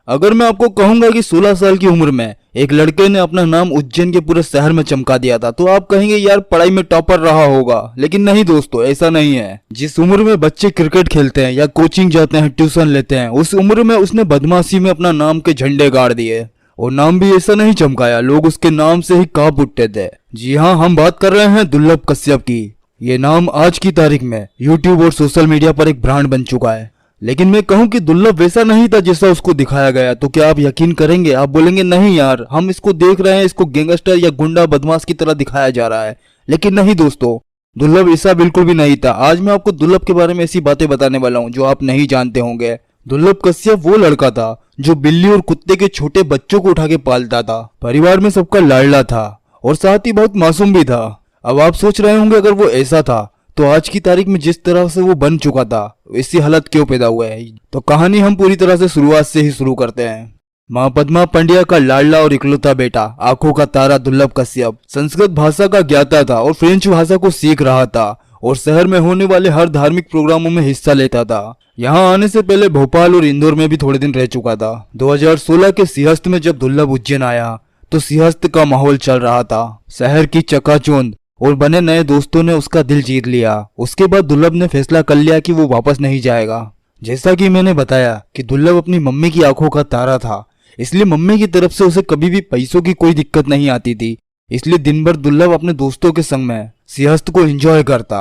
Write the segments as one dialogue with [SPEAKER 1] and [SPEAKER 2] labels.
[SPEAKER 1] अगर मैं आपको कहूंगा कि 16 साल की उम्र में एक लड़के ने अपना नाम उज्जैन के पूरे शहर में चमका दिया था तो आप कहेंगे यार पढ़ाई में टॉपर रहा होगा, लेकिन नहीं दोस्तों, ऐसा नहीं है। जिस उम्र में बच्चे क्रिकेट खेलते हैं या कोचिंग जाते हैं, ट्यूशन लेते हैं, उस उम्र में उसने बदमाशी में अपना नाम के झंडे गाड़ दिए। और नाम भी ऐसा नहीं चमकाया, लोग उसके नाम से ही कांप उठते थे। जी हाँ, हम बात कर रहे हैं दुर्लभ कश्यप की। ये नाम आज की तारीख में यूट्यूब और सोशल मीडिया पर एक ब्रांड बन चुका है। लेकिन मैं कहूं कि दुर्लभ वैसा नहीं था जैसा उसको दिखाया गया, तो क्या आप यकीन करेंगे? आप बोलेंगे नहीं यार, हम इसको देख रहे हैं, इसको गैंगस्टर या गुंडा बदमाश की तरह दिखाया जा रहा है। लेकिन नहीं दोस्तों, दुर्लभ ऐसा बिल्कुल भी नहीं था। आज मैं आपको दुर्लभ के बारे में ऐसी बातें बताने वाला हूँ जो आप नहीं जानते होंगे। दुर्लभ कश्यप वो लड़का था जो बिल्ली और कुत्ते के छोटे बच्चों को उठा के पालता था। परिवार में सबका लाडला था और साथ ही बहुत मासूम भी था। अब आप सोच रहे होंगे अगर वो ऐसा था तो आज की तारीख में जिस तरह से वो बन चुका था ऐसी हालत क्यों पैदा हुआ है। तो कहानी हम पूरी तरह से शुरुआत से ही शुरू करते हैं। माँ पद्मा पंड्या का लाडला और इकलौता बेटा, आंखों का तारा दुर्लभ कश्यप संस्कृत भाषा का ज्ञाता था और फ्रेंच भाषा को सीख रहा था और शहर में होने वाले हर धार्मिक प्रोग्रामों में हिस्सा लेता था। यहाँ आने से पहले भोपाल और इंदौर में भी थोड़े दिन रह चुका था। 2016 के सिंहस्थ में जब दुर्लभ उज्जैन आया तो सिंहस्थ का माहौल चल रहा था। शहर की चकाचौंध और बने नए दोस्तों ने उसका दिल जीत लिया। उसके बाद दुर्लभ ने फैसला कर लिया कि वो वापस नहीं जाएगा। जैसा कि मैंने बताया कि दुर्लभ अपनी मम्मी की आंखों का तारा था, इसलिए मम्मी की तरफ से उसे कभी भी पैसों की कोई दिक्कत नहीं आती थी। इसलिए दिन भर दुर्लभ अपने दोस्तों के संग में सिंहस्थ को एंजॉय करता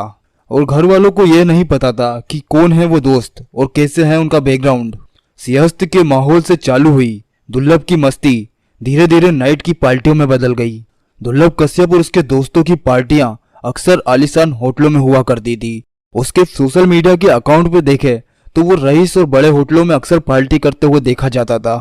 [SPEAKER 1] और घर वालों को यह नहीं पता था कि कौन है वो दोस्त और कैसे है उनका बैकग्राउंड। सिंहस्थ के माहौल से चालू हुई दुर्लभ की मस्ती धीरे धीरे नाइट की पार्टियों में बदल गई। दुर्लभ कश्यप और उसके दोस्तों की पार्टियां अक्सर आलीशान होटलों में हुआ करती थी। उसके सोशल मीडिया के अकाउंट पे देखे तो वो रईस और बड़े होटलों में अक्सर पार्टी करते हुए देखा जाता था।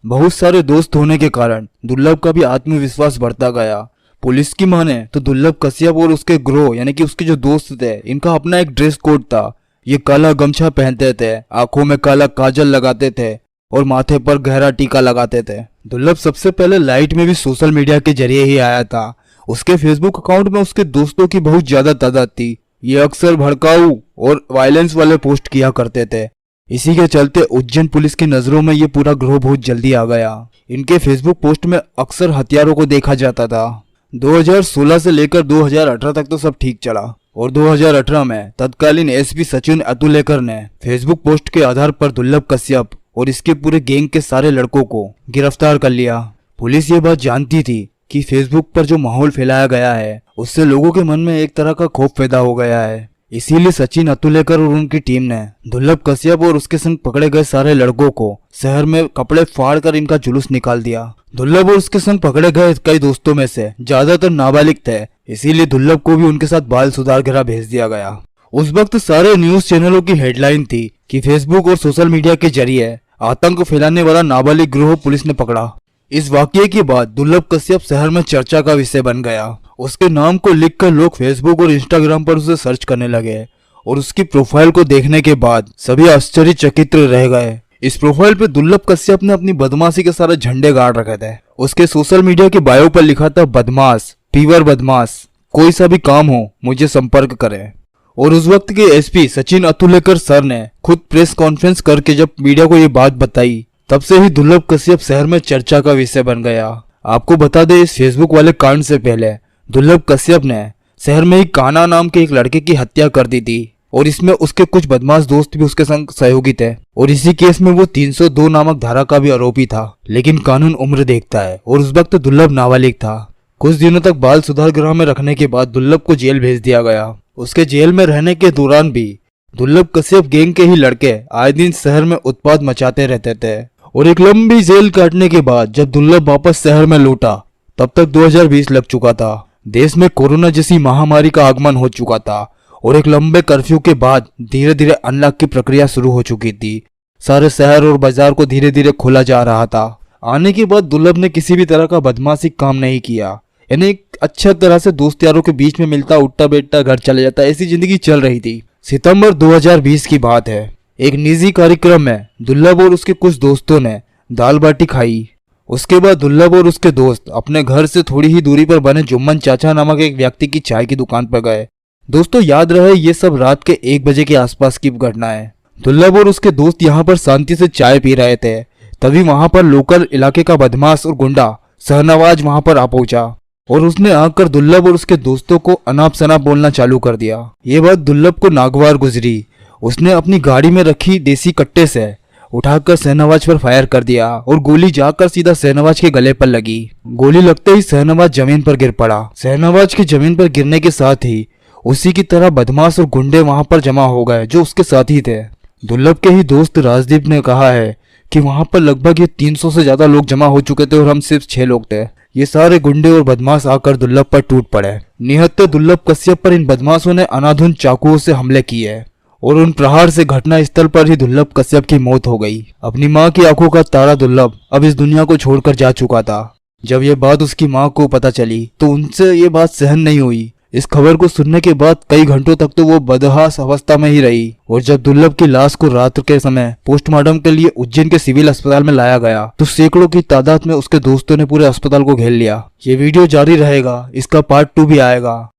[SPEAKER 1] बहुत सारे दोस्त होने के कारण दुर्लभ का भी आत्मविश्वास बढ़ता गया। पुलिस की माने तो दुर्लभ कश्यप और उसके ग्रोह यानी कि उसके जो दोस्त थे, इनका अपना एक ड्रेस कोड था। ये काला गमछा पहनते थे, आंखों में काला काजल लगाते थे और माथे पर गहरा टीका लगाते थे। दुर्लभ सबसे पहले लाइट में भी सोशल मीडिया के जरिए ही आया था। उसके फेसबुक अकाउंट में उसके दोस्तों की बहुत ज्यादा तादाद थी। ये अक्सर भड़काऊ और वायलेंस वाले पोस्ट किया करते थे। इसी के चलते उज्जैन पुलिस की नजरों में ये पूरा ग्रोह बहुत जल्दी आ गया। इनके फेसबुक पोस्ट में अक्सर हथियारों को देखा जाता था। 2016 से लेकर 2018 तक तो सब ठीक चला और 2018 में तत्कालीन एसपी सचिन अतुलेकर ने फेसबुक पोस्ट के आधार पर दुर्लभ कश्यप और इसके पूरे गैंग के सारे लड़कों को गिरफ्तार कर लिया। पुलिस ये बात जानती थी कि फेसबुक पर जो माहौल फैलाया गया है उससे लोगों के मन में एक तरह का खौफ पैदा हो गया है। इसीलिए सचिन अतुलेकर और उनकी टीम ने दुर्लभ कश्यप और उसके संग पकड़े गए सारे लड़कों को शहर में कपड़े फाड़ कर इनका जुलूस निकाल दिया। दुर्लभ और उसके संग पकड़े गए कई दोस्तों में से ज्यादातर नाबालिग थे, इसीलिए दुर्लभ को भी उनके साथ बाल सुधार गृह भेज दिया गया। उस वक्त सारे न्यूज चैनलों की हेडलाइन थी कि फेसबुक और सोशल मीडिया के जरिए आतंक फैलाने वाला नाबालिग गिरोह पुलिस ने पकड़ा। इस वाकये के बाद दुर्लभ कश्यप शहर में चर्चा का विषय बन गया। उसके नाम को लिखकर लोग फेसबुक और इंस्टाग्राम पर उसे सर्च करने लगे और उसकी प्रोफाइल को देखने के बाद सभी आश्चर्यचकित रह गए। इस प्रोफाइल पे दुर्लभ कश्यप ने अपनी बदमाशी के सारे झंडे गाड़ रखे थे। उसके सोशल मीडिया के बायो पर लिखा था बदमाश, पीवर बदमाश, कोई सा भी काम हो मुझे संपर्क करें। और उस वक्त के एसपी सचिन अतुलेकर सर ने खुद प्रेस कॉन्फ्रेंस करके जब मीडिया को ये बात बताई, तब से ही दुर्लभ कश्यप शहर में चर्चा का विषय बन गया। आपको बता दें, इस फेसबुक वाले कांड से पहले दुर्लभ कश्यप ने शहर में ही कान्हा नाम के एक लड़के की हत्या कर दी थी और इसमें उसके कुछ बदमाश दोस्त भी उसके संग सहयोगी थे और इसी केस में वो 302 नामक धारा का भी आरोपी था। लेकिन कानून उम्र देखता है और उस वक्त दुर्लभ नाबालिग था। कुछ दिनों तक बाल सुधार गृह में रखने के बाद दुर्लभ को जेल भेज दिया गया। उसके जेल में रहने के दौरान भी दुर्लभ कश्यप गैंग के ही लड़के आए दिन शहर में उत्पात मचाते रहते थे और एक लंबी जेल काटने के बाद जब दुर्लभ वापस शहर में लौटा तब तक 2020 लग चुका था। देश में कोरोना जैसी महामारी का आगमन हो चुका था और एक लंबे कर्फ्यू के बाद धीरे धीरे अनलॉक की प्रक्रिया शुरू हो चुकी थी। सारे शहर और बाजार को धीरे धीरे खोला जा रहा था। आने के बाद दुर्लभ ने किसी भी तरह का बदमाशी काम नहीं किया, यानी एक अच्छा तरह से दोस्त यारों के बीच में मिलता, उठता बैठता, घर चले जाता, ऐसी जिंदगी चल रही थी। सितंबर 2020 की बात है। एक निजी कार्यक्रम में दुर्लभ और उसके कुछ दोस्तों ने दाल बाटी खाई। उसके बाद दुर्लभ और उसके दोस्त अपने घर से थोड़ी ही दूरी पर बने जुम्मन चाचा नामक एक व्यक्ति की चाय की दुकान पर गए। दोस्तों याद रहे ये सब रात के 1 बजे के आसपास की घटना है। दुर्लभ और उसके दोस्त यहाँ पर शांति से चाय पी रहे थे। तभी वहां पर लोकल इलाके का बदमाश और गुंडा शहनवाज वहां पर आ पहुंचा और उसने आकर दुर्लभ और उसके दोस्तों को अनाप शनाप बोलना चालू कर दिया। ये बात दुर्लभ को नागवार गुजरी। उसने अपनी गाड़ी में रखी देसी कट्टे से उठाकर शहनवाज पर फायर कर दिया और गोली जाकर सीधा शहनवाज के गले पर लगी। गोली लगते ही शहनवाज जमीन पर गिर पड़ा। शहनवाज के जमीन पर गिरने के साथ ही उसी की तरह बदमाश और गुंडे वहां पर जमा हो गए जो उसके साथी थे। दुर्लभ के ही दोस्त राजदीप ने कहा है कि वहां पर लगभग ये 300 से ज्यादा लोग जमा हो चुके थे और हम सिर्फ 6 लोग थे। ये सारे गुंडे और बदमाश आकर दुर्लभ पर टूट पड़े। निहत्थे दुर्लभ कश्यप पर इन बदमाशों ने अनाधुन चाकुओं से हमले किए और उन प्रहार से घटना स्थल पर ही दुर्लभ कश्यप की मौत हो गई। अपनी माँ की आंखों का तारा दुर्लभ अब इस दुनिया को छोड़कर जा चुका था। जब यह बात उसकी माँ को पता चली तो उनसे ये बात सहन नहीं हुई। इस खबर को सुनने के बाद कई घंटों तक तो वो बदहास अवस्था में ही रही और जब दुर्लभ की लाश को रात के समय पोस्टमार्टम के लिए उज्जैन के सिविल अस्पताल में लाया गया तो सैकड़ों की तादाद में उसके दोस्तों ने पूरे अस्पताल को घेर लिया। ये वीडियो जारी रहेगा, इसका पार्ट 2 भी आएगा।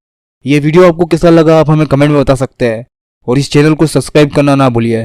[SPEAKER 1] ये वीडियो आपको कैसा लगा आप हमें कमेंट में बता सकते हैं और इस चैनल को सब्सक्राइब करना ना भूलिए।